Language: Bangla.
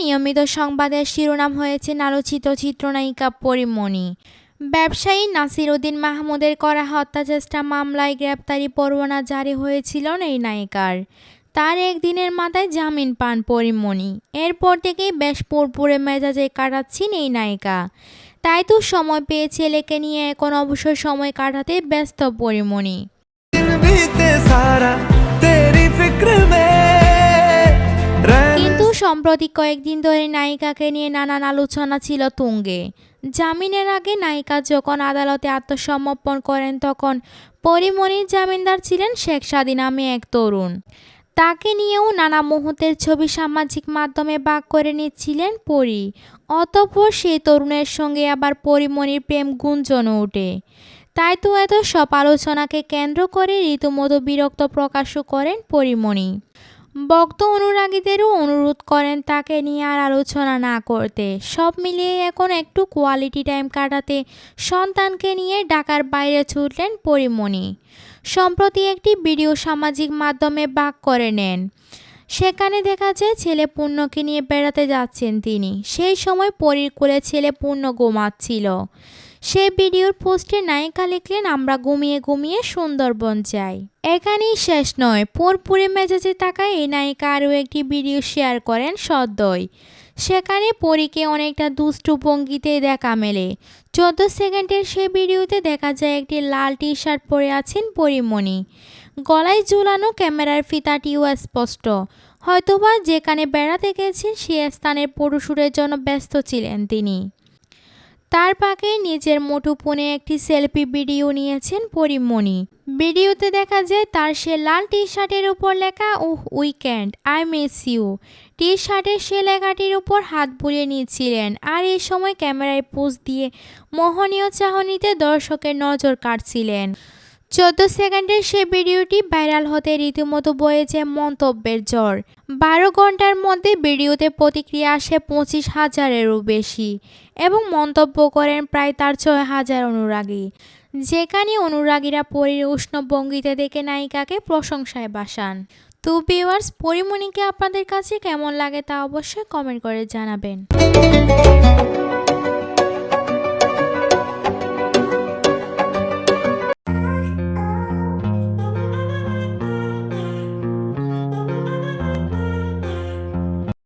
নিয়মিত সংবাদের শিরোনাম হয়েছে আলোচিত চিত্রনায়িকা পরীমণি। ব্যবসায়ী নাসির উদ্দিন মাহমুদের করা হত্যাচেষ্টা মামলায় গ্রেপ্তারি পরোয়ানা জারি হয়েছিল এই নায়িকার। তার একদিনের মাথায় জামিন পান পরীমণি। এরপর থেকেই বেশ পুরপুরে মেজাজে কাটাচ্ছেন এই নায়িকা। তাই তো সময় পেয়ে ছেলেকে নিয়ে এখন অবসর সময় কাটাতে ব্যস্ত পরীমণি। কিন্তু সম্প্রতি কয়েকদিন ধরে নায়িকাকে নিয়ে নানান আলোচনা ছিল তুঙ্গে। জামিনের আগে নায়িকা যখন আদালতে আত্মসমর্পণ করেন তখন পরীমণির জামিনদার ছিলেন শেখ সাদী নামে এক তরুণ। তাকে নিয়েও নানা মুহূর্তের ছবি সামাজিক মাধ্যমে ভাগ করে নিচ্ছিলেন পরী। অতঃপর সেই তরুণের সঙ্গে আবার পরীমণির প্রেম গুঞ্জনও ওঠে। তাই তো এত সব আলোচনাকে কেন্দ্র করে রীতিমতো বিরক্ত প্রকাশও করেন পরীমণি। ভক্ত অনুরাগীদেরও অনুরোধ করেন তাকে নিয়ে আর আলোচনা না করতে। সব মিলিয়ে এখন একটু কোয়ালিটি টাইম কাটাতে সন্তানকে নিয়ে ঢাকার বাইরে ছুটলেন পরীমণি। সম্প্রতি একটি ভিডিও সামাজিক মাধ্যমে ভাগ করে নেন। সেখানে দেখা যায় ছেলে পূর্ণকে নিয়ে বেড়াতে যাচ্ছেন তিনি। সেই সময় পরীর কোলে ছেলে পূর্ণ ঘুমাচ্ছিল। সেই ভিডিওর পোস্টে নায়িকা লিখলেন, আমরা ঘুমিয়ে ঘুমিয়ে সুন্দরবন যাই। এখানেই শেষ নয়, পুরপুরে মেজাজে থাকায় এই নায়িকা আরও একটি ভিডিও শেয়ার করেন সদ্যই। সেখানে পরীকে অনেকটা দুষ্টু ভঙ্গিতে দেখা মেলে। 14 সেকেন্ডের সেই ভিডিওতে দেখা যায় একটি লাল টি শার্ট পরে আছেন পরীমণি। গলায় ঝুলানো ক্যামেরার ফিতাটিও স্পষ্ট। হয়তোবা যেখানে বেড়াতে গেছেন সে স্থানের ফটোশুটের জন্য ব্যস্ত ছিলেন তিনি। তার পাকে নিজের মুঠোফোনে একটি সেলফি ভিডিও নিয়েছেন পরীমণি। ভিডিওতে দেখা যায় তার সে লাল টি শার্টের উপর লেখা ওহ উইকেন্ড আই মিস ইউ। টি শার্টের সে লেখাটির উপর হাত বুলিয়ে নিচ্ছিলেন। আর এই সময় ক্যামেরায় পোজ দিয়ে মোহনীয় চাহনিতে দর্শকের নজর কাটছিলেন। 14 সেকেন্ডের সে ভিডিওটি ভাইরাল হতে রীতিমতো বয়েছে মন্তব্যের ঝড়। 12 ঘন্টার মধ্যে ভিডিওতে প্রতিক্রিয়া আসে 25,000-এরও বেশি এবং মন্তব্য করেন প্রায় তার 6,000 অনুরাগী। যেখানে অনুরাগীরা পরীর উষ্ণ ভঙ্গিতে দেখে নায়িকাকে প্রশংসায় ভাসান। তো ভিউয়ার্স, পরীমণিকে আপনাদের কাছে কেমন লাগে তা অবশ্যই কমেন্ট করে জানাবেন।